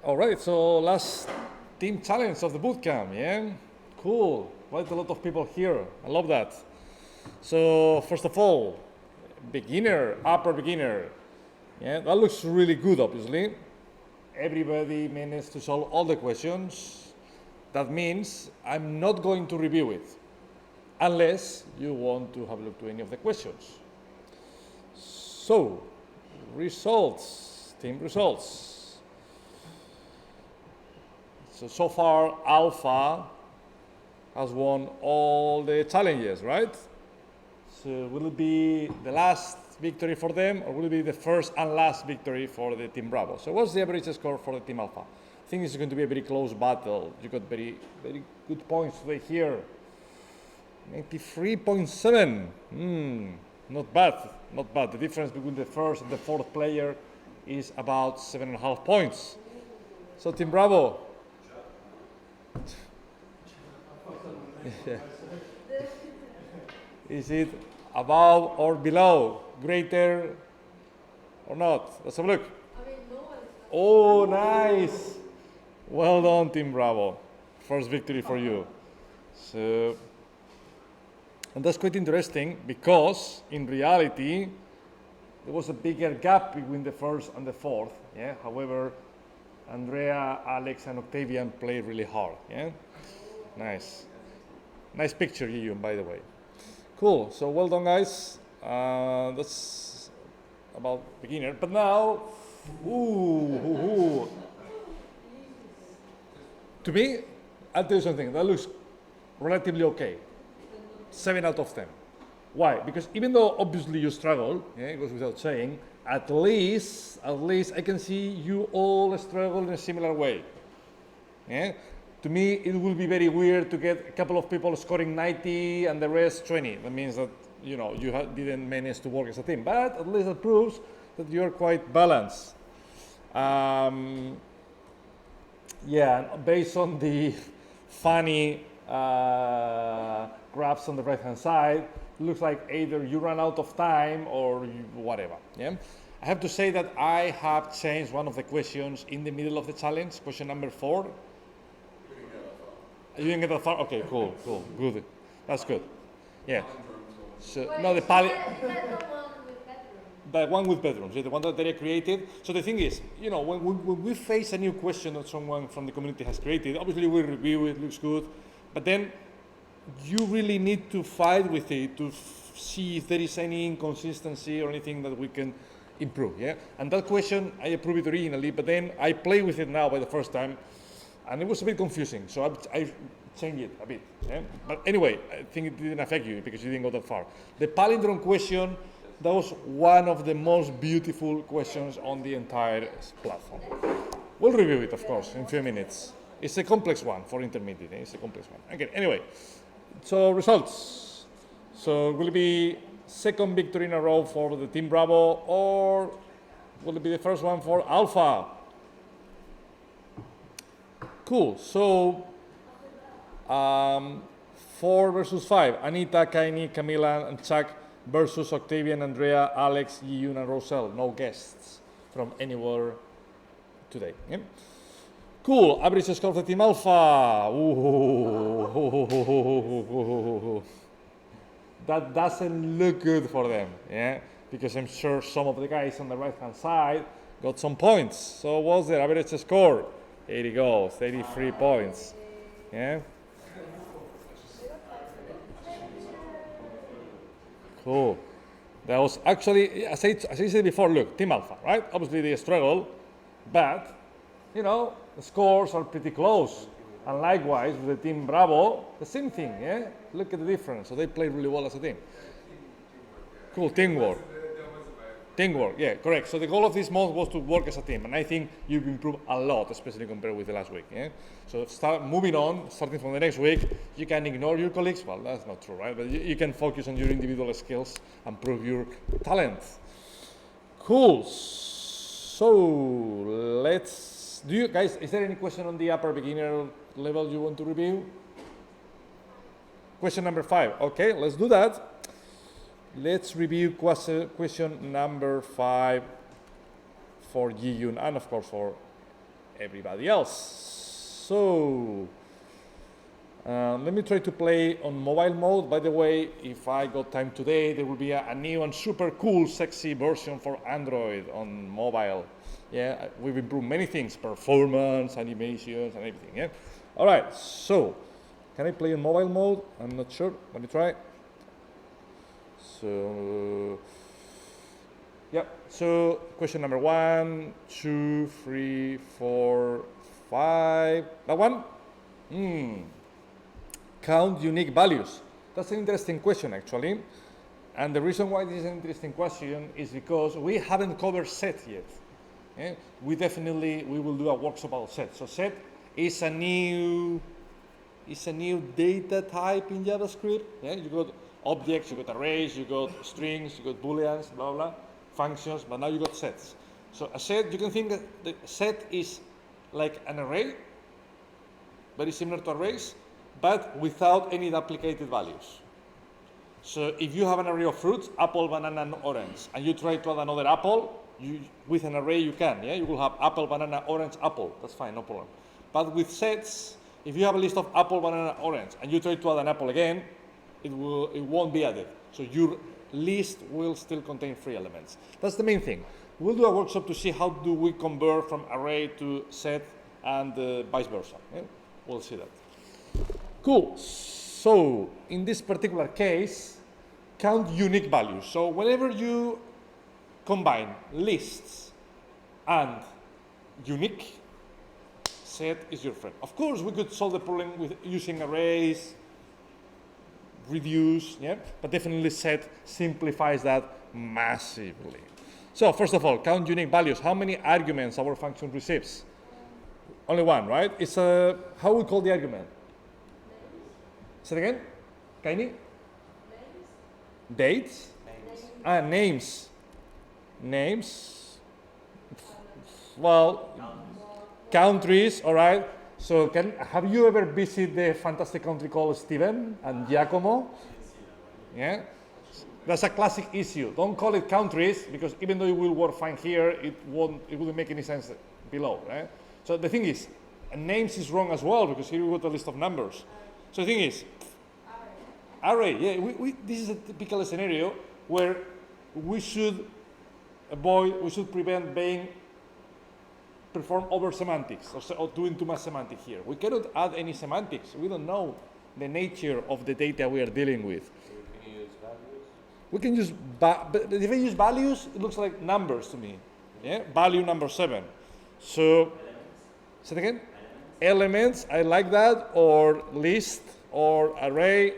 All right, so last team challenge of the bootcamp, yeah? Cool, quite a lot of people here, I love that. So first of all, beginner, upper beginner, yeah, that looks really good, obviously. Everybody managed to solve all the questions. That means I'm not going to review it, unless you want to have a look to any of the questions. So, results, team results. So far, Alpha has won all the challenges, right? So will it be the last victory for them, or will it be the first and last victory for the Team Bravo? So what's the average score for the Team Alpha? I think it's going to be a very close battle. You got very, very good points today here. 93.7. Not bad, not bad. The difference between the first and the fourth player is about 7.5 points. So Team Bravo. Yeah. Is it above or below? Greater or not? Let's have a look. Oh, nice. Well done, Team Bravo. First victory for you. So, and that's quite interesting because in reality, there was a bigger gap between the first and the fourth. Yeah. However, Andrea, Alex, and Octavian played really hard. Yeah. Nice. Nice picture, Yiyun, by the way. Cool. So well done, guys. That's about beginner. But now, to me, I'll tell you something. That looks relatively okay. 7 out of 10. Why? Because even though obviously you struggle, yeah, it goes without saying, at least I can see you all struggle in a similar way. Yeah? To me, it will be very weird to get a couple of people scoring 90 and the rest 20. That means that you didn't manage to work as a team. But at least it proves that you're quite balanced. Yeah, based on the funny graphs on the right-hand side, it looks like either you run out of time or whatever. Yeah. I have to say that I have changed one of the questions in the middle of the challenge, question number 4. You didn't get that far? Okay, cool, good. That's good. Yeah. So, no, the one with bedrooms, the one that they created. So the thing is, when we face a new question that someone from the community has created, obviously we review it, looks good, but then you really need to fight with it to see if there is any inconsistency or anything that we can improve. Yeah. And that question, I approved it originally, but then I play with it now by the first time. And it was a bit confusing, so I changed it a bit. Yeah? But anyway, I think it didn't affect you because you didn't go that far. The palindrome question, that was one of the most beautiful questions on the entire platform. We'll review it, of course, in a few minutes. It's a complex one for intermediate. It's a complex one. Okay, anyway, so results. So will it be second victory in a row for the Team Bravo, or will it be the first one for Alpha? Cool. So 4 versus 5. Anita, Kaini, Camila, and Chuck versus Octavian, Andrea, Alex, Yiyun, and Roselle. No guests from anywhere today. Yeah? Cool. Average score of the Team Alpha. Ooh. That doesn't look good for them. Yeah? Because I'm sure some of the guys on the right-hand side got some points. So what's their average score? 80 goals, 83 points. Yeah? Cool. That was actually, as I said before, look, Team Alpha, right? Obviously they struggle, but, the scores are pretty close. And likewise, with the Team Bravo, the same thing, yeah? Look at the difference. So they played really well as a team. Cool, teamwork. Teamwork, yeah, correct. So the goal of this month was to work as a team, and I think you've improved a lot, especially compared with the last week. Yeah? So start moving on, starting from the next week. You can ignore your colleagues. Well, that's not true, right? But you can focus on your individual skills and prove your talent. Cool. So let's do you guys. Is there any question on the upper beginner level you want to review? Question number 5. Okay, let's do that. Let's review question number 5 for Yiyun and of course for everybody else. So let me try to play on mobile mode. By the way, if I got time today, there will be a new and super cool, sexy version for Android on mobile. Yeah, we've improved many things, performance, animations, and everything. Yeah. All right. So, can I play in mobile mode? I'm not sure. Let me try. So, yeah. So, question number 1, 2, 3, 4, 5. That one. Count unique values. That's an interesting question, actually. And the reason why this is an interesting question is because we haven't covered set yet. Yeah? We will do a workshop about set. So set is a new data type in JavaScript. Yeah? You got objects, you got arrays, you got strings, you got booleans, blah blah, functions. But now you got sets. So a set, you can think that the set is like an array, very similar to arrays, but without any duplicated values. So if you have an array of fruits, apple, banana, and orange, and you try to add another apple, with an array you can, yeah? You will have apple, banana, orange, apple. That's fine, no problem. But with sets, if you have a list of apple, banana, orange, and you try to add an apple again, it won't be added. So your list will still contain 3 elements. That's the main thing. We'll do a workshop to see how do we convert from array to set and vice versa. Yeah? We'll see that. Cool. So in this particular case, count unique values. So whenever you combine lists and unique, set is your friend. Of course, we could solve the problem with using arrays, reduce, yeah, but definitely set simplifies that massively. So first of all, count unique values. How many arguments our function receives? Only one, right? It's a, how we call the argument? Say it again? Kaini? Dates? Names. Names. Well, countries, all right. So have you ever visited the fantastic country called Steven and Giacomo? Yeah? That's a classic issue. Don't call it countries, because even though it will work fine here, it wouldn't make any sense below, right? So the thing is, names is wrong as well, because here we got a list of numbers. So the thing is, array, yeah, this is a typical scenario where we should prevent perform over semantics, or doing too much semantic here. We cannot add any semantics. We don't know the nature of the data we are dealing with. So we can use values? We can use, but if I use values, it looks like numbers to me. Yeah, value number 7. So, Elements? say it again? Elements? Elements, I like that, or list, or array.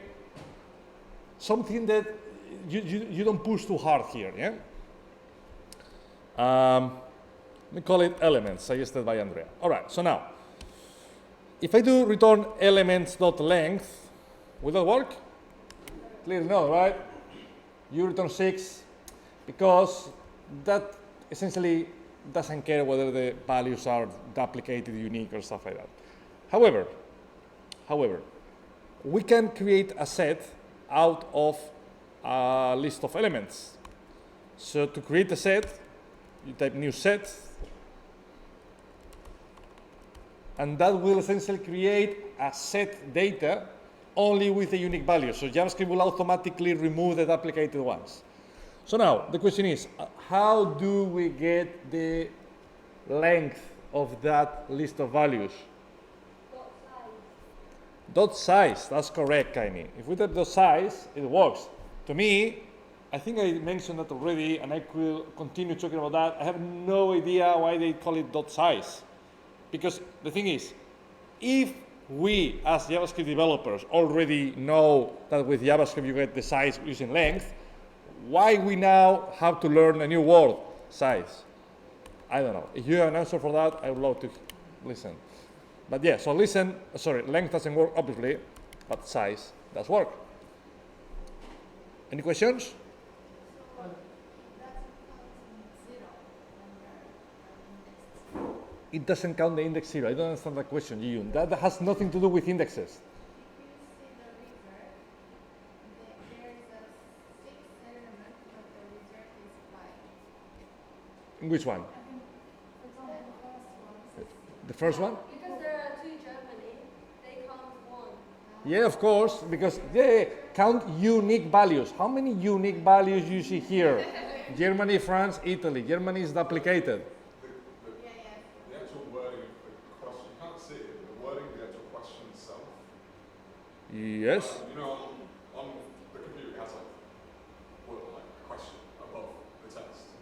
Something that you don't push too hard here, yeah? Let me call it elements, suggested by Andrea. All right, so now, if I do return elements.length, will that work? Clearly no, right? You return 6, because that essentially doesn't care whether the values are duplicated, unique, or stuff like that. However, we can create a set out of a list of elements. So to create a set, you type new set, and that will essentially create a set data only with a unique value. So JavaScript will automatically remove the duplicated ones. So now the question is, how do we get the length of that list of values? Dot size, that's correct, Kaini. If we type dot size, it works. To me, I think I mentioned that already, and I will continue talking about that. I have no idea why they call it dot size. Because the thing is, if we as JavaScript developers already know that with JavaScript you get the size using length, why we now have to learn a new word, size? I don't know. If you have an answer for that, I would love to listen. But yeah, so length doesn't work, obviously, but size does work. Any questions? It doesn't count the index 0. I don't understand that question, Yiyun. That has nothing to do with indexes. In which one? The first one? Because there are two Germany, they count one. Yeah, of course, because count unique values. How many unique values you see here? Germany, France, Italy. Germany is duplicated. The actual wording of the question, you can't see it, the wording of the actual question itself. Yes. You know, on the computer it has like a question above the text.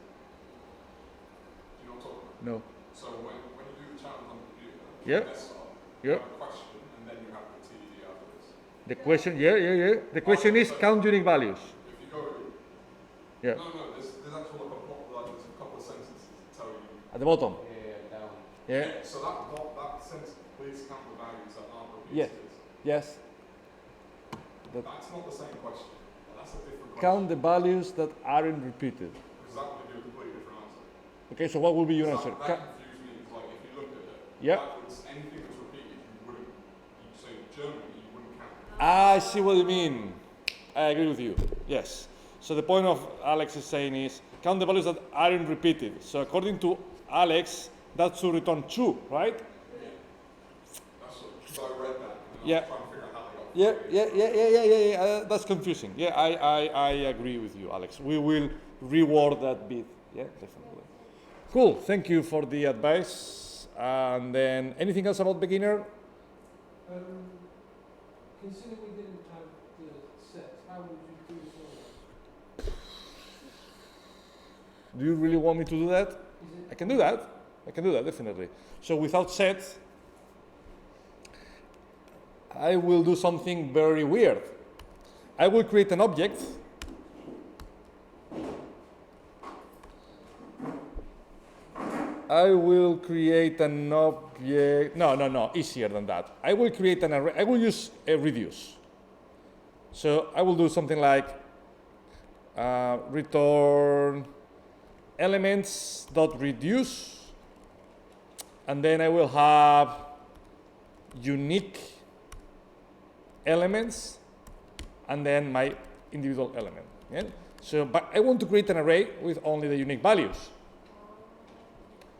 Do you know what I'm talking about? No. So when you do the challenge on the computer, Yeah. desktop, Yeah. you have a question and then you have the TDD afterwards. The question, yeah. The question is count unique values. If you go, Yeah. no, there's actual there's a couple of sentences that tell you. At the bottom. Down. Yeah. So that sentence, please count the values that aren't Yeah. repeated. Yes. That's not the same question. That's a different question. Count the values that aren't repeated. Because that would give you a completely different answer. Okay, so what will be your So answer? that confused me because, like, if you look at it, Yeah. backwards, anything that's repeated, you wouldn't. So Germany, you wouldn't count. I see what you mean. I agree with you. Yes. So the point of Alex is saying is count the values that aren't repeated. So according to Alex, that should return true, right? That's what, so I read that. And Yeah. I was trying to figure out how they got Yeah. That's confusing. Yeah, I agree with you, Alex. We will reward that bit. Yeah, definitely. Cool. Thank you for the advice. And then anything else about beginner? Consider we didn't have the set, how would you do so? Do you really want me to do that? Is it I can do that. Definitely. So without set, I will do something very weird. I will create an object. I will create an object. No, easier than that. I will create an array. I will use a reduce. So I will do something like return elements dot reduce, and then I will have unique elements and then my individual element. Yeah? So, but I want to create an array with only the unique values.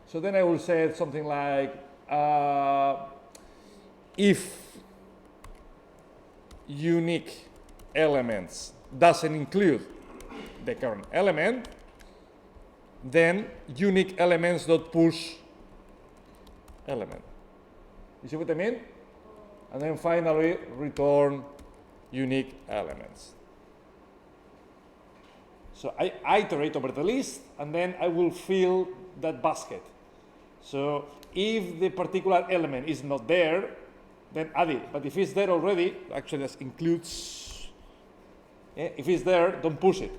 So then I will say something like if unique elements doesn't include the current element, then unique elements dot push element. You see what I mean? And then finally return unique elements. So I iterate over the list and then I will fill that basket. So if the particular element is not there, then add it. But if it's there already, actually that includes, if it's there, don't push it.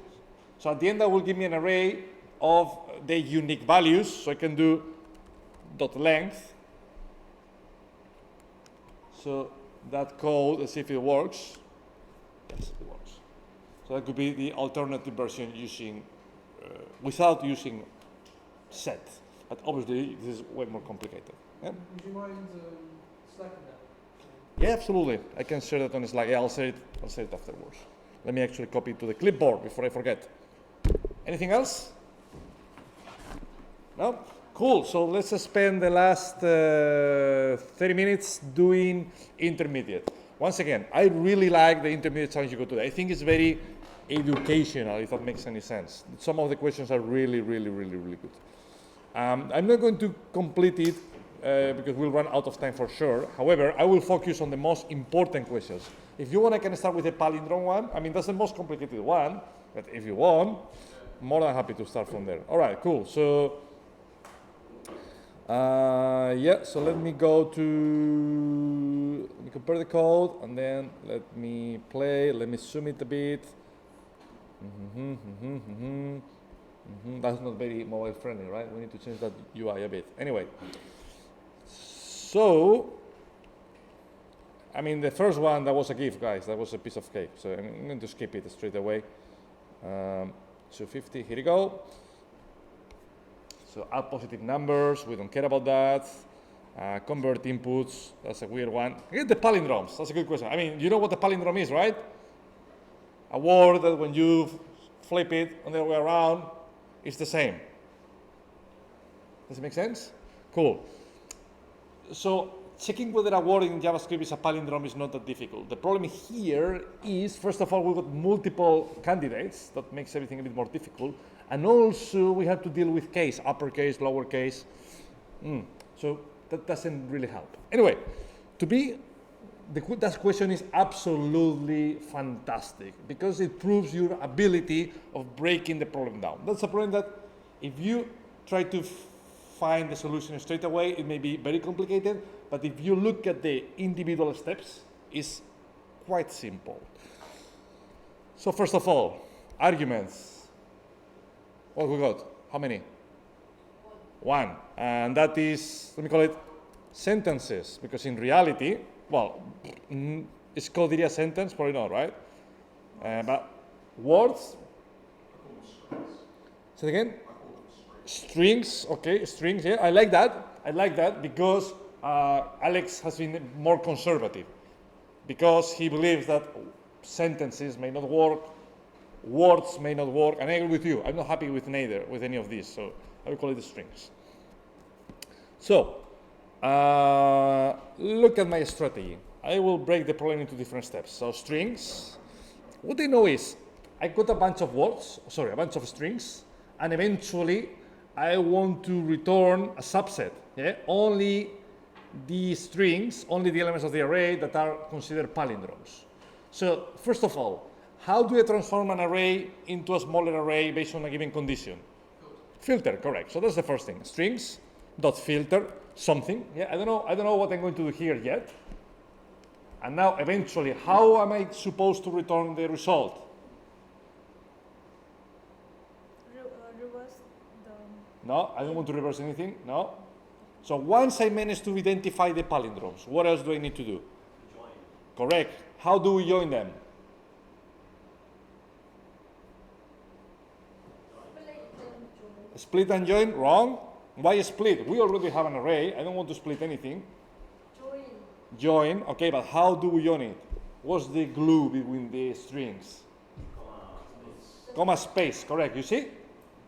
So at the end that will give me an array of the unique values. So I can do dot length. So that code, let's see if it works. Yes, it works. So that could be the alternative version using, without using set. But obviously this is way more complicated. Yeah? Would you mind slacking that? Yeah, absolutely. I can share that on Slack. Yeah, I'll say it afterwards. Let me actually copy it to the clipboard before I forget. Anything else? No? Cool. So let's spend the last 30 minutes doing intermediate. Once again, I really like the intermediate challenge you go to. I think it's very educational, if that makes any sense. Some of the questions are really good. I'm not going to complete it because we'll run out of time for sure. However, I will focus on the most important questions. If you want, I can start with the palindrome one. I mean, that's the most complicated one, but if you want, more than happy to start from there. All right, cool. So, so let me go to, let me compare the code, and then let me play, let me zoom it a bit. That's not very mobile friendly, right? We need to change that UI a bit. Anyway, so, I mean, the first one, that was a gift, guys. That was a piece of cake. So I'm going to skip it straight away. 250, here you go. So add positive numbers, we don't care about that. Convert inputs, that's a weird one. Get the palindromes, that's a good question. I mean, you know what a palindrome is, right? A word that when you flip it on the other way around, it's the same. Does it make sense? Cool. So checking whether a word in JavaScript is a palindrome is not that difficult. The problem here is, first of all, we've got multiple candidates. That makes everything a bit more difficult. And also, we have to deal with case, uppercase, lowercase. So that doesn't really help. Anyway, that question is absolutely fantastic because it proves your ability of breaking the problem down. That's a problem that if you try to find the solution straight away, it may be very complicated, but if you look at the individual steps, it's quite simple. So first of all, arguments. What we got? How many? One. And that is, let me call it sentences, because in reality, well, is code a sentence? Probably not, right? But words. Say it again. Strings. Okay, strings. Yeah, I like that. I like that because Alex has been more conservative, because he believes that sentences may not work, words may not work, and I agree with you. I'm not happy with neither, with any of these, so I will call it the strings. So, look at my strategy. I will break the problem into different steps. So strings, what I know is I got a bunch of words, a bunch of strings, and eventually I want to return a subset. Yeah? Only the strings, only the elements of the array that are considered palindromes. So first of all, how do I transform an array into a smaller array based on a given condition? Filter, correct. So that's the first thing. Strings dot filter something. Yeah, I don't know what I'm going to do here yet. And now eventually, how am I supposed to return the result? Reverse the... No, I don't want to reverse anything. No. So once I manage to identify the palindromes, what else do I need to do? Join. Correct. How do we join them? Split and join, wrong. Why split? We already have an array. I don't want to split anything. Join. Join, okay, but how do we join it? What's the glue between the strings? Comma space, correct. You see?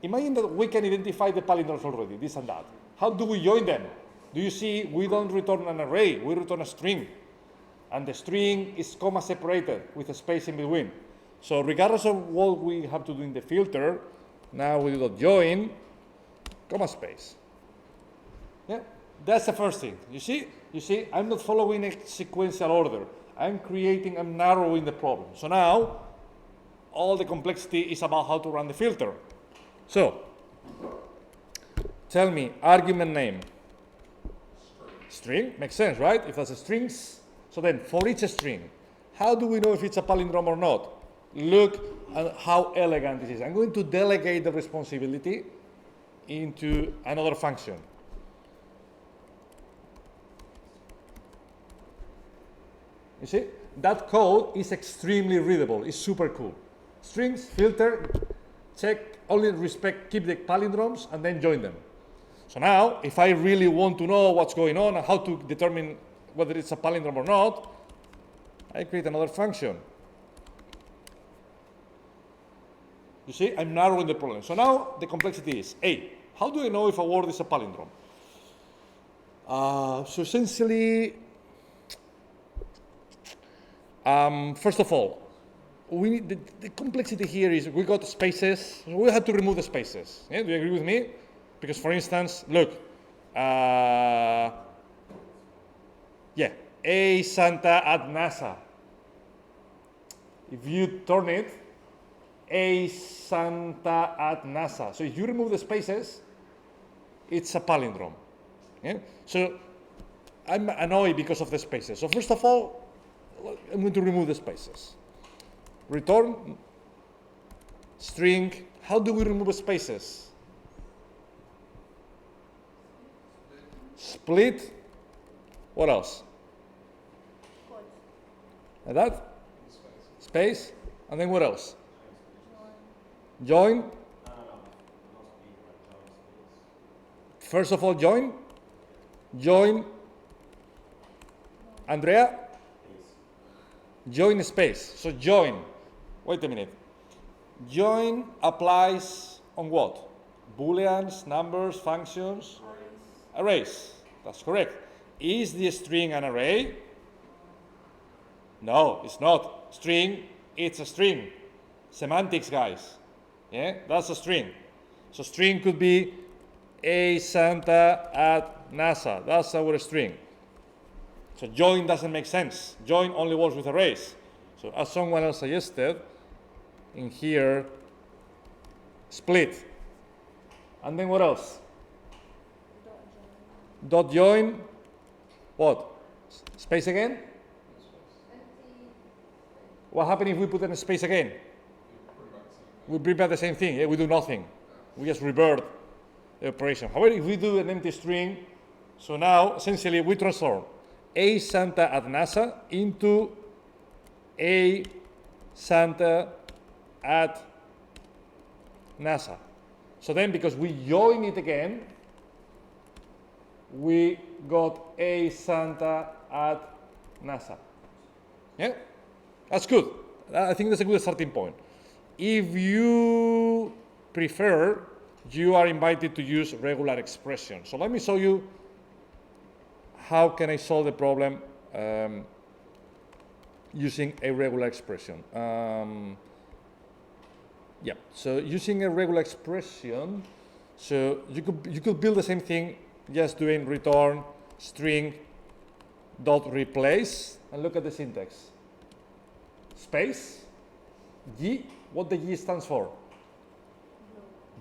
Imagine that we can identify the palindromes already, this and that. How do we join them? Do you see? We don't return an array, we return a string. And the string is comma separated with a space in between. So regardless of what we have to do in the filter, now we do join, comma space. Yeah, that's the first thing. You see, I'm not following a sequential order. I'm narrowing the problem. So now, all the complexity is about how to run the filter. So, tell me, argument name. String, makes sense, right? If that's a strings, so then for each string, how do we know if it's a palindrome or not? Look at how elegant this is. I'm going to delegate the responsibility into another function. You see, that code is extremely readable. It's super cool. Strings, filter, check, only respect, keep the palindromes, and then join them. So now, if I really want to know what's going on and how to determine whether it's a palindrome or not, I create another function. You see, I'm narrowing the problem. So now the complexity is, A, how do I know if a word is a palindrome? So essentially, first of all, we need the complexity here is we got spaces. So we have to remove the spaces. Yeah? Do you agree with me? Because for instance, look, A Santa at NASA. If you turn it, A Santa at NASA. So if you remove the spaces, it's a palindrome. Yeah? So I'm annoyed because of the spaces. So first of all, I'm going to remove the spaces. Return string. How do we remove spaces? Split. What else? Like that? Space. And then what else? Join. First of all, join. Join. Andrea? Join space. So join. Wait a minute. Join applies on what? Booleans, numbers, functions? Arrays. That's correct. Is the string an array? No, it's not. String, it's a string. Semantics, guys. Yeah, that's a string. So string could be a Santa at NASA. That's our string. So join doesn't make sense. Join only works with arrays. So as someone else suggested, in here, split. And then what else? Dot join. Dot join, what? Space again? Empty. What happens if we put in a space again? We bring back the same thing. Yeah, we do nothing. We just revert the operation. However, if we do an empty string, so now essentially we transform a Santa at NASA into a Santa at NASA. So then, because we join it again, we got a Santa at NASA. Yeah, that's good. I think that's a good starting point. If you prefer, you are invited to use regular expressions. So let me show you how can I solve the problem using a regular expression. Yeah, so using a regular expression, so you could build the same thing just doing return string dot replace, and look at the syntax. Space, G, what the G stands for?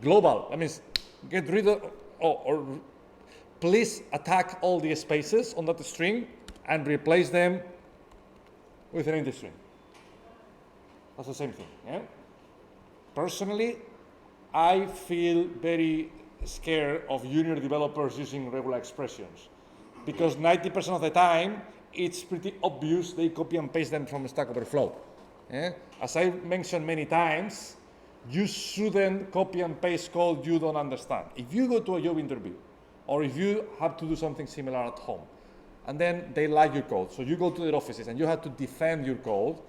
Global. That means get rid of, or please attack all the spaces on that string and replace them with an empty string. That's the same thing. Yeah? Personally, I feel very scared of junior developers using regular expressions because 90% of the time it's pretty obvious they copy and paste them from Stack Overflow. Yeah? As I mentioned many times, you shouldn't copy and paste code you don't understand. If you go to a job interview or if you have to do something similar at home and then they like your code, so you go to their offices and you have to defend your code,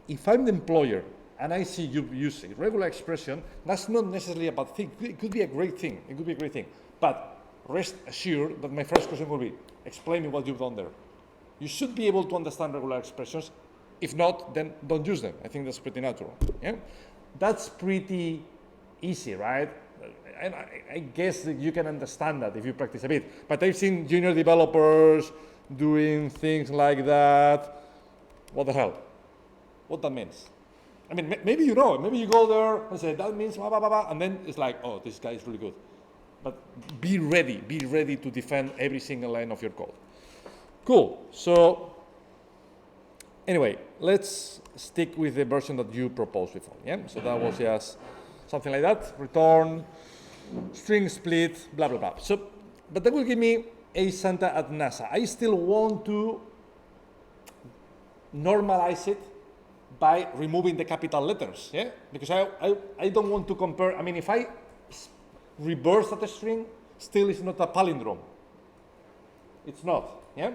if I'm the employer and I see you use a regular expression, that's not necessarily a bad thing. It could be a great thing. It could be a great thing. But rest assured that my first question will be, explain me what you've done there. You should be able to understand regular expressions. If not, then don't use them. I think that's pretty natural. Yeah? That's pretty easy, right? And I guess that you can understand that if you practice a bit. But I've seen junior developers doing things like that. What the hell? What that means? I mean, maybe you know it. Maybe you go there and say, that means blah, blah, blah, blah, and then it's like, oh, this guy is really good. But be ready to defend every single line of your code. Cool. So anyway, let's stick with the version that you proposed before. Yeah. So that was just something like that. Return, string split, blah, blah, blah. So, but that will give me a Santa at NASA. I still want to normalize it by removing the capital letters, yeah? Because I don't want to compare. I mean, if I reverse that string, still it's not a palindrome. It's not, yeah?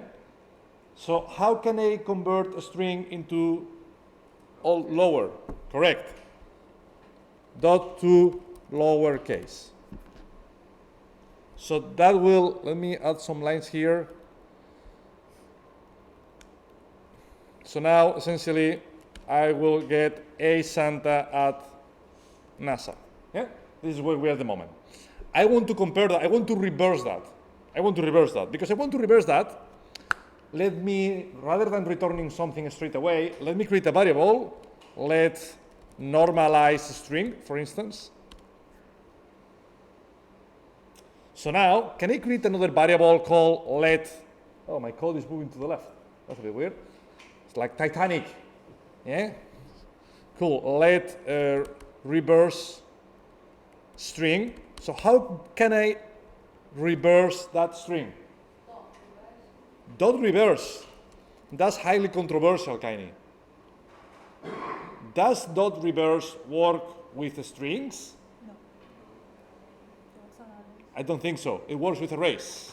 So how can I convert a string into all lower? Correct. Dot to lowercase. So that will, let me add some lines here. So now, essentially, I will get a Santa at NASA. Yeah? This is where we are at the moment. I want to compare that. I want to reverse that. Because I want to reverse that, let me, rather than returning something straight away, let me create a variable. Let normalize string, for instance. So now, can I create another variable called let? Oh, my code is moving to the left. That's a bit weird. It's like Titanic. Yeah? Cool. Let reverse string. So how can I reverse that string? Dot reverse. That's highly controversial, Kaini. Does dot reverse work with strings? No. That's an array. I don't think so. It works with arrays.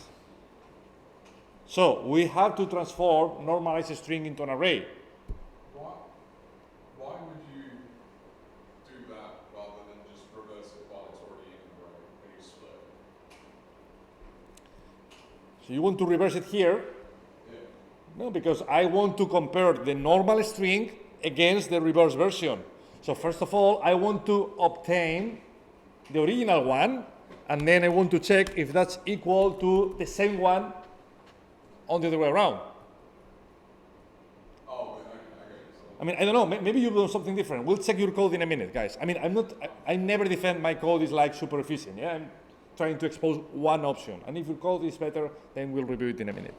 So we have to transform normalize a string into an array. Why would you do that rather than just reverse it while it's already in an array when you split? So you want to reverse it here? No, because I want to compare the normal string against the reverse version. So first of all, I want to obtain the original one, and then I want to check if that's equal to the same one on the other way around. Oh, I get it. So I mean, I don't know, maybe you've done something different. We'll check your code in a minute, guys. I mean, I never defend my code is like super efficient, yeah? I'm trying to expose one option. And if your code is better, then we'll review it in a minute.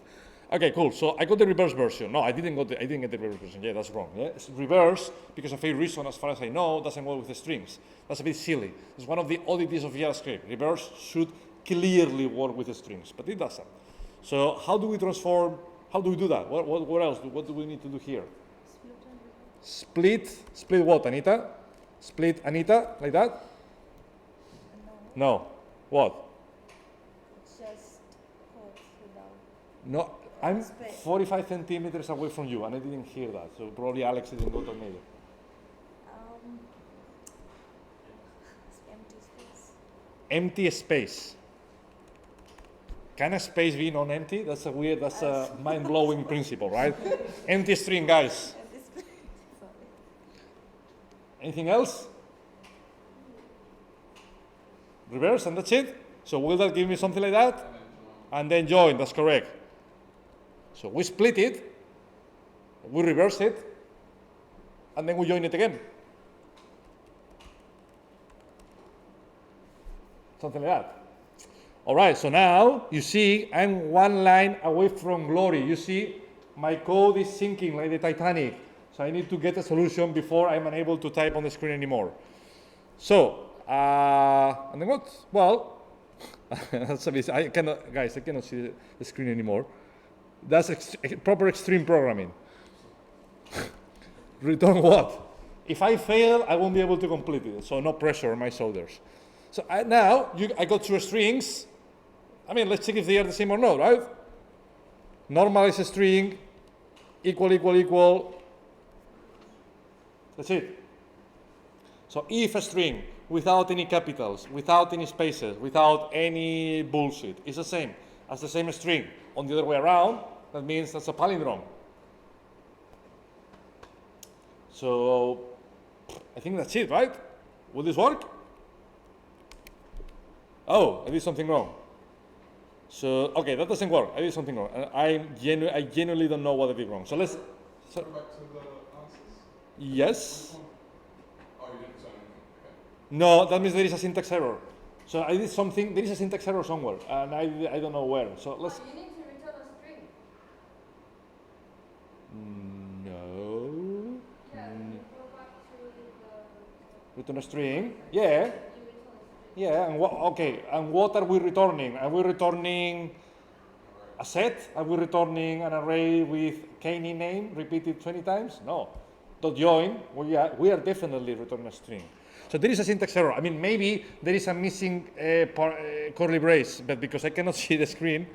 Okay, cool. So I got the reverse version. No, I didn't get the reverse version. Yeah, that's wrong. Yeah, it's reverse because of a reason, as far as I know, doesn't work with the strings. That's a bit silly. It's one of the oddities of JavaScript. Reverse should clearly work with the strings, but it doesn't. So how do we transform? How do we do that? What else? What do we need to do here? Split what, Anita? Split Anita, like that? No. What? It's just code without. No, I'm Space. 45 centimeters away from you, and I didn't hear that. So probably Alex didn't go to me. Empty space. Empty space. Can a space be non-empty? That's a weird, that's a mind-blowing principle, right? Empty string, guys. Empty space. Sorry. Anything else? Reverse, and that's it? So will that give me something like that? And then join, that's correct. So we split it, we reverse it, and then we join it again. Something like that. All right, so now you see I'm one line away from glory. You see my code is sinking like the Titanic. So I need to get a solution before I'm unable to type on the screen anymore. So, and then what? Well, that's a bit, guys, I cannot see the screen anymore. That's proper extreme programming. Return what? If I fail, I won't be able to complete it. So no pressure on my shoulders. So now I got two strings. I mean, let's check if they are the same or not, right? Normal is a string, equal. That's it. So if a string without any capitals, without any spaces, without any bullshit is the same as the same string on the other way around, that means that's a palindrome. So I think that's it, right? Will this work? Oh, I did something wrong. So, okay, that doesn't work. I did something wrong. I genuinely don't know what I did wrong. So let's... go back to the answers. Yes. Oh, you didn't say anything. Okay. No, that means there is a syntax error. So I did something, there is a syntax error somewhere, and I don't know where. So let's... You need to return a string. No. Yeah, you go back to the... Return a string. Yeah. Yeah, and what are we returning? Are we returning a set? Are we returning an array with Caney name repeated 20 times? No. Dot join, we are definitely returning a string. So there is a syntax error. I mean, maybe there is a missing curly brace, but because I cannot see the screen,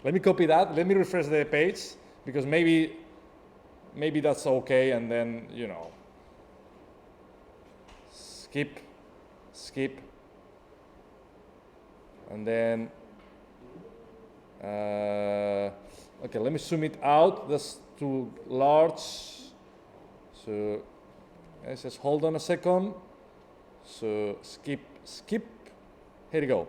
let me copy that. Let me refresh the page, because maybe that's okay, and then, you know, skip, and then, okay, let me zoom it out. That's too large. So, let's just hold on a second. So, skip. Here you go.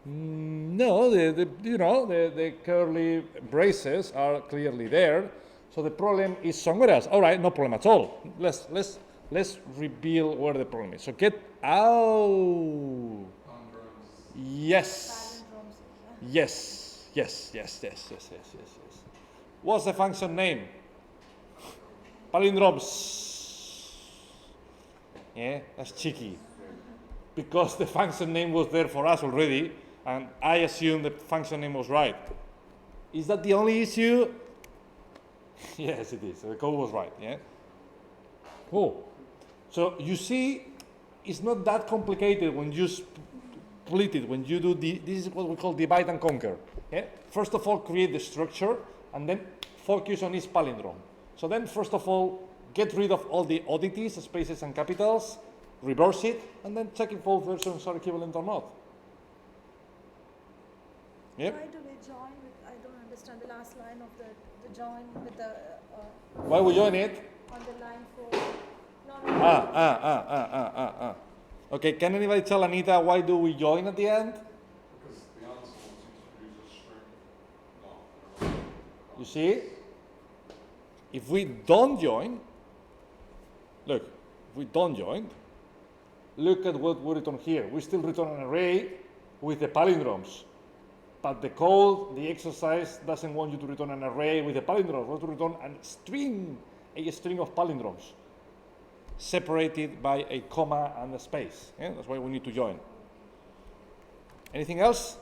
No, the curly braces are clearly there. So the problem is somewhere else. All right, no problem at all. Let's reveal where the problem is. So get out. Yes. Yes. What's the function name? Palindromes. Yeah, that's cheeky. Because the function name was there for us already, and I assume the function name was right. Is that the only issue? Yes, it is. The code was right, yeah? Cool. So you see, it's not that complicated when you split it, when you do this is what we call divide and conquer. Yeah? First of all, create the structure, and then focus on each palindrome. So then, first of all, get rid of all the oddities, spaces and capitals, reverse it, and then check if both versions are equivalent or not. Yep. Why do we join with I don't understand the last line of the join with the Why we join it? on the line 4. No. Okay, can anybody tell Anita why do we join at the end? Because the answer wants you to produce a string. No. You see? If we don't join, look, if we don't join, look at what we return here. We still return an array with the palindromes. But the code, the exercise, doesn't want you to return an array with a palindrome. It wants to return a string of palindromes, separated by a comma and a space. Yeah? That's why we need to join. Anything else?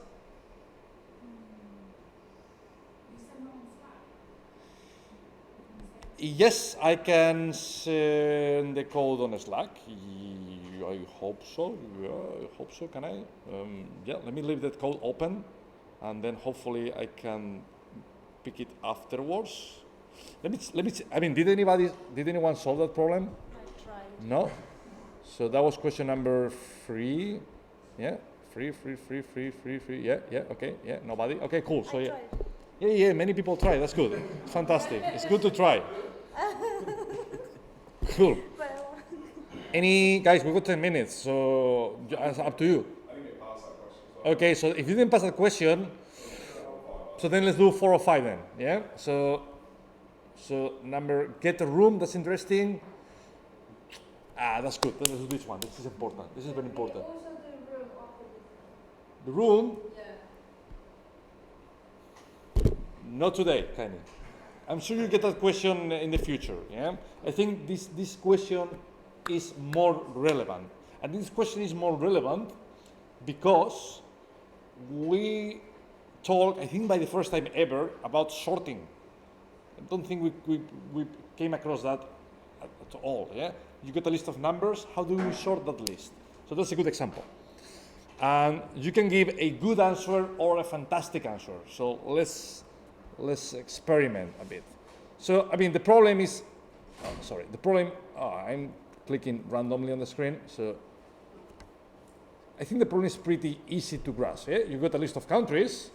Yes, I can send the code on Slack. I hope so. Yeah, I hope so. Can I? Yeah, let me leave that code open, and then hopefully I can pick it afterwards. Let me. I mean, did anyone solve that problem? I tried. No. So that was question number 3. Yeah, free. Yeah. Okay. Yeah. Nobody. Okay. Cool. So I yeah. tried. Yeah. Many people try. That's good. Fantastic. It's good to try. Cool. Well, Any guys? We've got 10 minutes, so it's up to you. I think it passed that question. So Okay. So if you didn't pass that question, so then let's do 4 or 5 then. Yeah. So get a room. That's interesting. That's good. Let's do this one. This is important. This is very important. Also the room opposite. The room. Yeah. Not today, Kenny. I'm sure you get that question in the future. Yeah, I think this question is more relevant, and this question is more relevant because we talk, I think, by the first time ever about sorting. I don't think we came across that at all. Yeah, you get a list of numbers. How do we sort that list? So that's a good example. And you can give a good answer or a fantastic answer. So let's experiment a bit. So, I mean, the problem is, I'm clicking randomly on the screen. So I think the problem is pretty easy to grasp. Yeah? You've got a list of countries.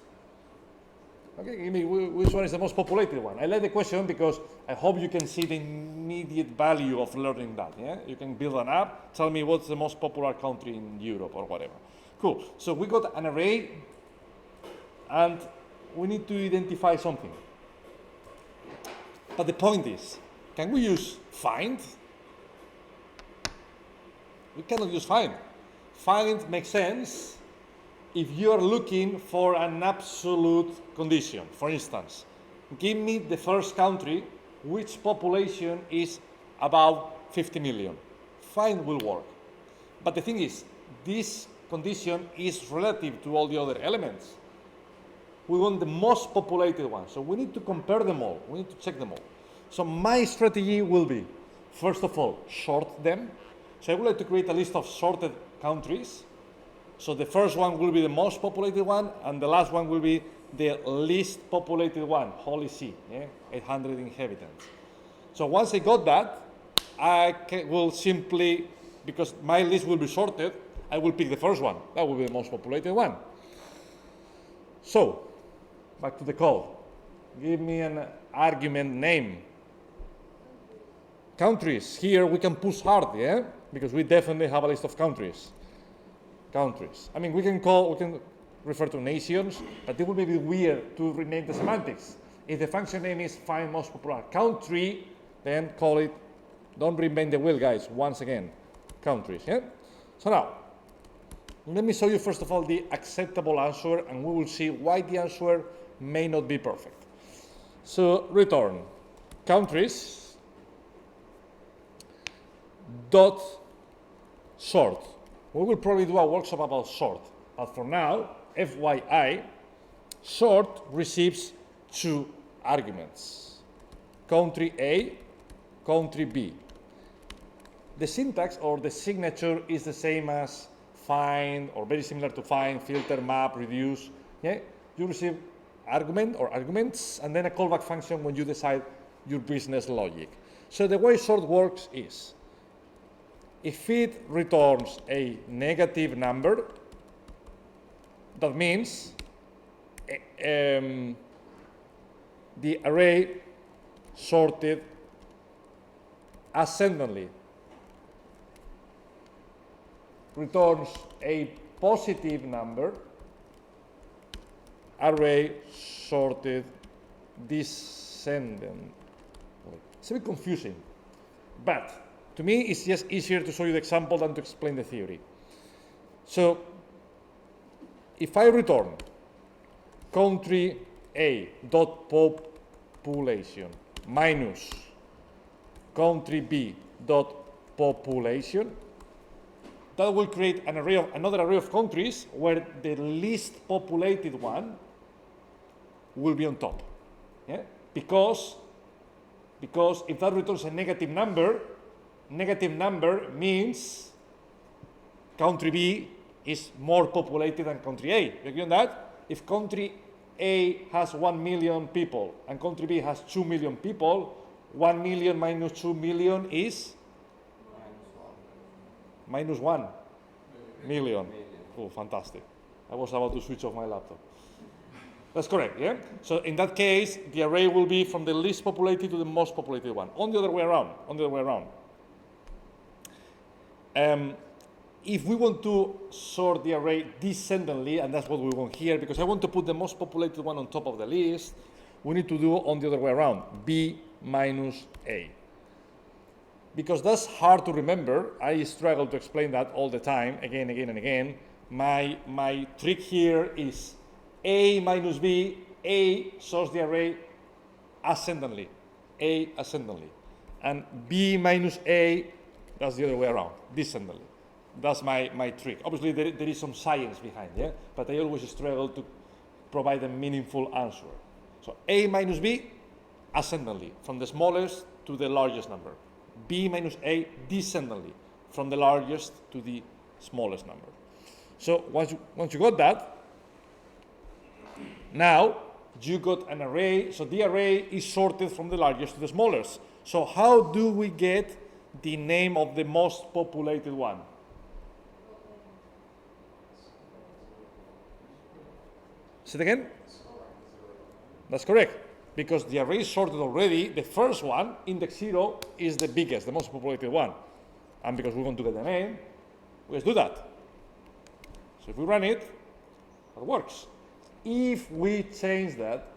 Okay, give me which one is the most populated one. I like the question because I hope you can see the immediate value of learning that. Yeah, you can build an app. Tell me what's the most popular country in Europe or whatever. Cool. So we got an array, and we need to identify something. But the point is, can we use find? We cannot use find. Find makes sense if you are looking for an absolute condition. For instance, give me the first country which population is about 50 million. Find will work. But the thing is, this condition is relative to all the other elements. We want the most populated one. So we need to compare them all. We need to check them all. So my strategy will be, first of all, sort them. So I would like to create a list of sorted countries. So the first one will be the most populated one, and the last one will be the least populated one, Holy See, 800 inhabitants. So once I got that, will simply, because my list will be sorted, I will pick the first one. That will be the most populated one. So, back to the code. Give me an argument name. Countries. Here we can push hard, yeah? Because we definitely have a list of countries. Countries. I mean, we can refer to nations, but it would be a bit weird to rename the semantics. If the function name is find most popular country, then call it, don't reinvent the wheel, guys, once again, countries, yeah? So now, let me show you first of all the acceptable answer, and we will see why the answer may not be perfect. So return countries dot sort. We will probably do a workshop about sort, but for now, FYI, sort receives 2 arguments, country A, country B. The syntax or the signature is the same as find, or very similar to find, filter, map, reduce. Yeah? You receive argument or arguments, and then a callback function when you decide your business logic. So the way sort works is, if it returns a negative number, that means the array sorted ascendingly returns a positive number, array sorted descending. It's a bit confusing, but to me it's just easier to show you the example than to explain the theory. So if I return country A dot population minus country B dot population, that will create another array of countries where the least populated one will be on top. Yeah? Because if that returns a negative number means country B is more populated than country A. You agree on that? If country A has 1 million people and country B has 2 million people, 1 million minus 2 million is minus 1 million. Oh, fantastic. I was about to switch off my laptop. That's correct, yeah? So in that case, the array will be from the least populated to the most populated one. On the other way around, if we want to sort the array descendingly, and that's what we want here, because I want to put the most populated one on top of the list, we need to do on the other way around, B minus A. Because that's hard to remember, I struggle to explain that all the time, again, and again. My trick here is A minus B, A sorts the array ascendingly, and B minus A, that's the other way around, descendingly. That's my trick. Obviously, there is some science behind, yeah? But I always struggle to provide a meaningful answer. So A minus B, ascendingly, from the smallest to the largest number. B minus A, descendingly, from the largest to the smallest number. So once you got that, now you got an array. So the array is sorted from the largest to the smallest. So how do we get the name of the most populated one? Say it again? That's correct. Because the array is sorted already, the first one, index 0, is the biggest, the most populated one. And because we want to get the name, we just do that. So if we run it, that works. If we change that,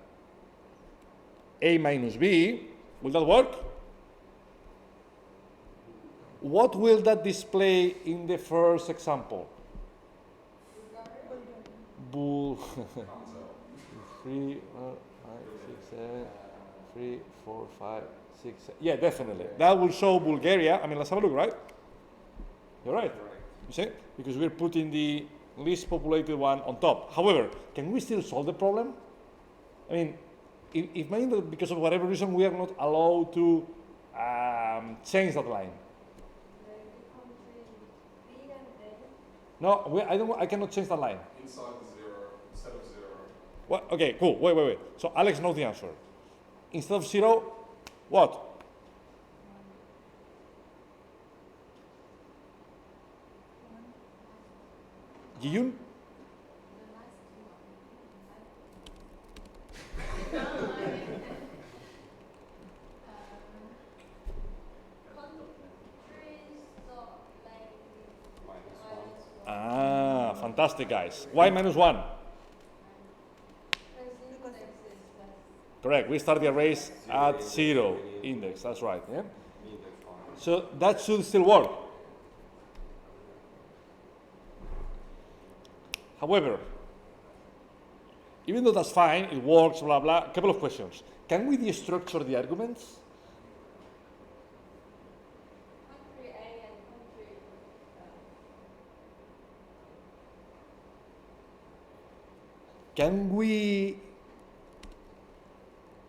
A minus B, will that work? What will that display in the first example? Bool. 3, 3, 4, 5, 6, 7. Yeah, definitely. That will show Bulgaria. I mean, let's have a look, right? You're right. You see? Because we're putting the least populated one on top. However, can we still solve the problem? I mean, if maybe because of whatever reason we are not allowed to change that line. No, I cannot change that line. Inside the 0, instead of 0. What? Okay, cool. Wait. So Alex knows the answer. Instead of 0, what? Yiyun? Ah, fantastic, guys. Why minus 1? Correct. We start the arrays at 0 index. That's right. Yeah. So that should still work. However, even though that's fine, it works, blah, blah, a couple of questions. Can we destructure the arguments? Country A and country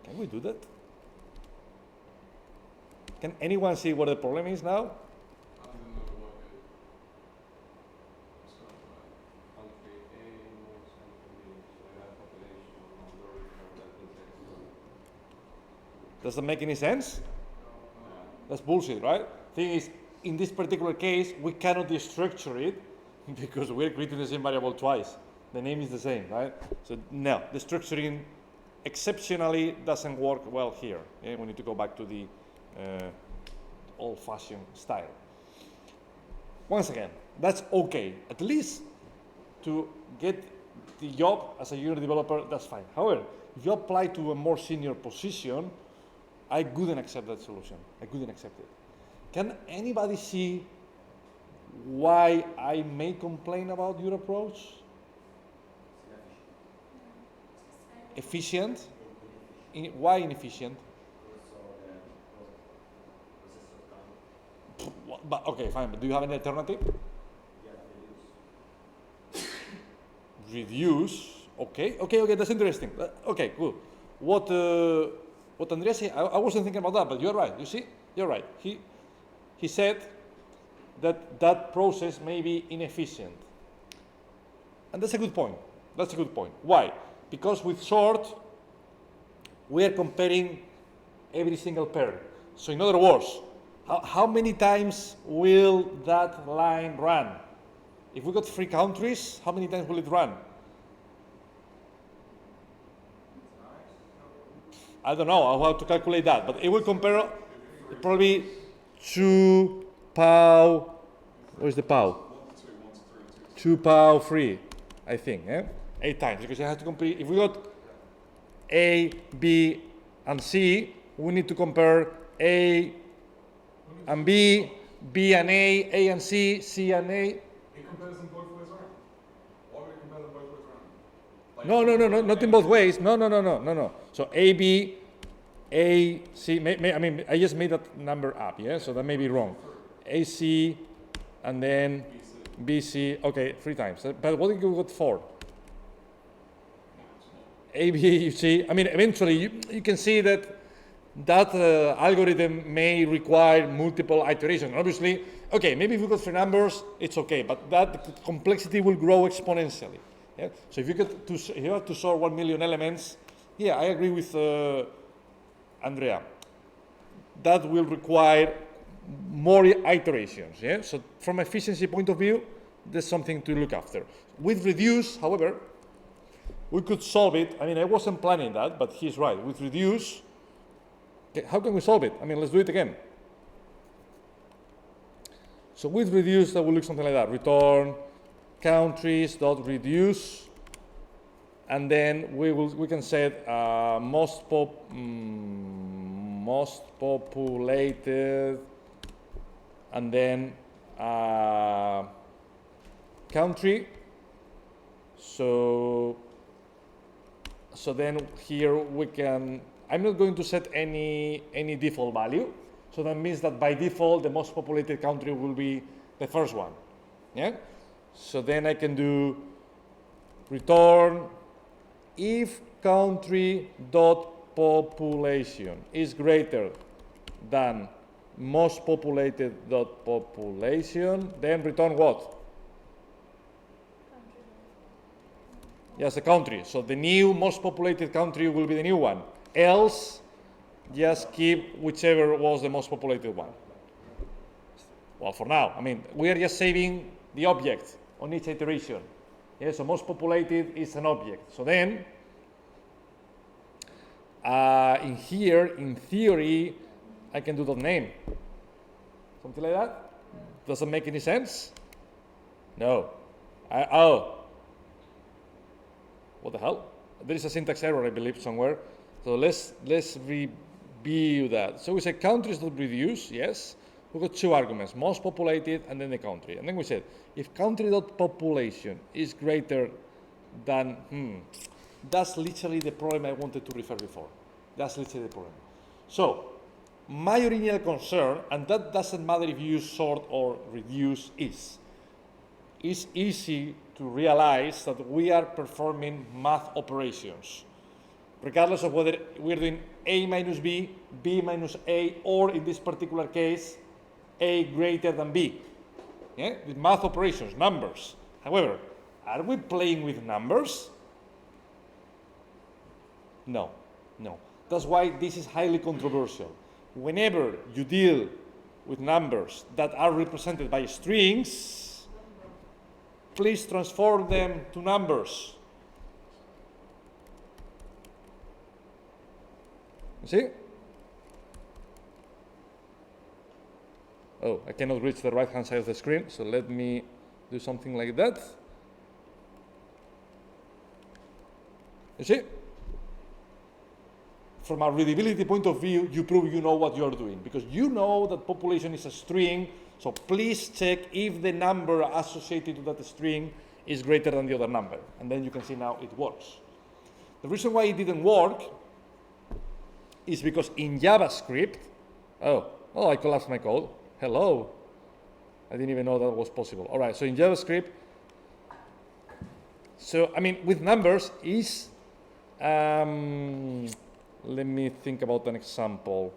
Can we do that? Can anyone see what the problem is now? I didn't know it worked. What's going on? Country A minus country B, so I have population majority of that index. Does that make any sense? That's bullshit, right? Thing is, in this particular case, we cannot destructure it because we're creating the same variable twice. The name is the same, right? So no, destructuring exceptionally doesn't work well here. Yeah? We need to go back to the old-fashioned style. Once again, that's okay. At least to get the job as a junior developer, that's fine. However, if you apply to a more senior position, I couldn't accept that solution. I couldn't accept it. Can anybody see why I may complain about your approach? Efficient? Why inefficient? But okay, fine. But do you have any alternative? Reduce. Okay. That's interesting. Okay, cool. What Andrea said, I wasn't thinking about that, but you're right. You see, you're right. He said that process may be inefficient, and that's a good point. That's a good point. Why? Because with sort, we are comparing every single pair. So in other words, how many times will that line run? If we got 3 countries, how many times will it run? I don't know. I'll have to calculate that, but it will compare probably 2 pow. Where's the pow? 2 pow 3, I think. 8 times, because I have to compare. If we got A, B, and C, we need to compare A and B, B and A and C, C and A. It compares them both ways around. Why would it compare them both ways around? No, not in both ways. No. So A, B, A, C. I mean, I just made that number up, yeah? So that may be wrong. A, C, and then B, C. Okay, 3 times. But what if you got 4? A, B, you see. I mean, eventually you can see that algorithm may require multiple iterations. Obviously, okay, maybe if we got 3 numbers, it's okay, but that complexity will grow exponentially. Yeah? So if you have to sort 1 million elements, yeah, I agree with Andrea. That will require more iterations. Yeah. So from efficiency point of view, there's something to look after. With reduce, however, we could solve it. I mean, I wasn't planning that, but he's right. With reduce, okay, how can we solve it? I mean, let's do it again. So with reduce, that will look something like that. Return countries.reduce, and then we can set most populated, and then country. So then here we can. I'm not going to set any default value. So that means that by default, the most populated country will be the first one. Yeah. So then I can do return if country.population is greater than most populated.population, then return what? Yes, the country. So the new most populated country will be the new one. Else, just keep whichever was the most populated one. Well, for now, I mean, we are just saving the object on each iteration. Yeah, so most populated is an object. So then, in here, in theory, I can do .name. Something like that? Doesn't make any sense? No. What the hell? There is a syntax error, I believe, somewhere. So let's review that. So we say countries.reduce, yes. We got 2 arguments, most populated and then the country. And then we said, if country.population is greater than, that's literally the problem I wanted to refer before. That's literally the problem. So my original concern, and that doesn't matter if you use sort or reduce, is easy to realize that we are performing math operations, regardless of whether we're doing A minus B, B minus A, or in this particular case, A greater than B. Yeah? With math operations, numbers. However, are we playing with numbers? No. That's why this is highly controversial. Whenever you deal with numbers that are represented by strings, please transform them to numbers. See? Oh, I cannot reach the right-hand side of the screen, so let me do something like that. You see? From a readability point of view, you prove you know what you're doing, because you know that population is a string, so please check if the number associated to that string is greater than the other number. And then you can see now it works. The reason why it didn't work is because in JavaScript, I collapsed my code. Hello. I didn't even know that was possible. All right, so in JavaScript, with numbers is, let me think about an example.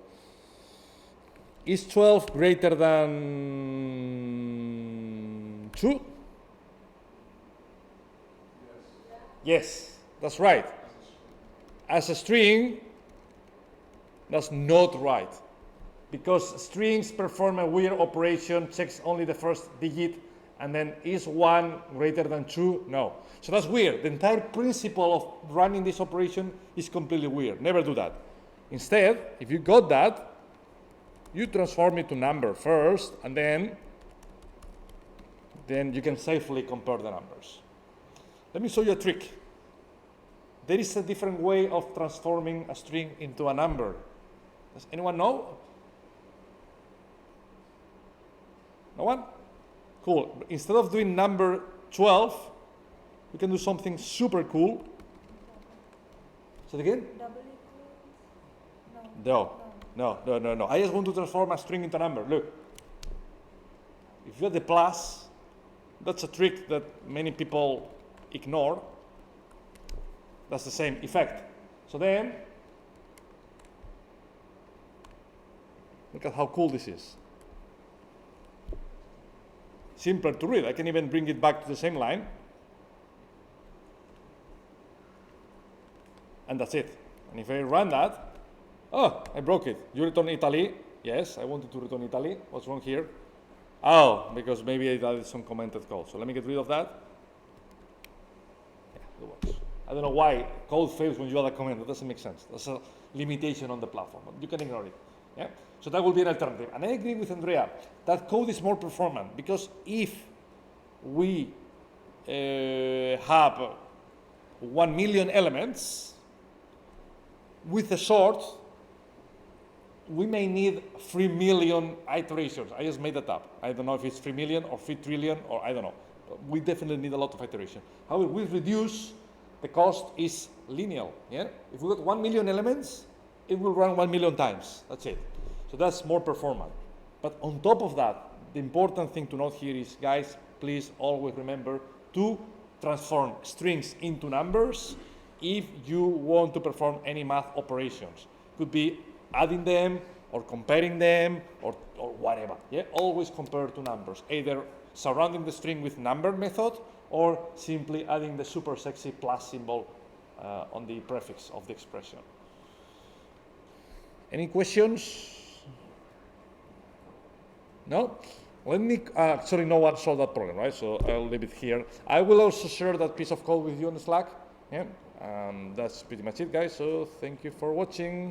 Is 12 greater than 2? Yes, that's right. As a string, that's not right. Because strings perform a weird operation, checks only the first digit, and then is 1 greater than 2? No. So that's weird. The entire principle of running this operation is completely weird. Never do that. Instead, if you got that, you transform it to number first, and then you can safely compare the numbers. Let me show you a trick. There is a different way of transforming a string into a number. Does anyone know? No one? Cool. Instead of doing number 12, we can do something super cool. Say it again? Double equals? No. I just want to transform a string into a number. Look. If you have the plus, that's a trick that many people ignore. That's the same effect. So then, look at how cool this is. Simpler to read. I can even bring it back to the same line. And that's it. And if I run that, I broke it. You return Italy. Yes, I wanted to return Italy. What's wrong here? Oh, because maybe I added some commented code. So let me get rid of that. Yeah, it works. I don't know why code fails when you add a comment. That doesn't make sense. That's a limitation on the platform. But you can ignore it. Yeah? So that will be an alternative. And I agree with Andrea. That code is more performant, because if we have 1 million elements with a sort, we may need 3 million iterations. I just made that up. I don't know if it's 3 million or 3 trillion, or I don't know. But we definitely need a lot of iteration. However, we reduce, the cost is linear. Yeah? If we got 1 million elements, it will run 1 million times. That's it. So that's more performant. But on top of that, the important thing to note here is, guys, please always remember to transform strings into numbers if you want to perform any math operations. Could be adding them or comparing them or whatever. Yeah? Always compare to numbers, either surrounding the string with number method or simply adding the super sexy plus symbol on the prefix of the expression. Any questions? No? Let me, sorry, no one solved that problem, right? So I'll leave it here. I will also share that piece of code with you on Slack. Yeah? That's pretty much it, guys. So thank you for watching.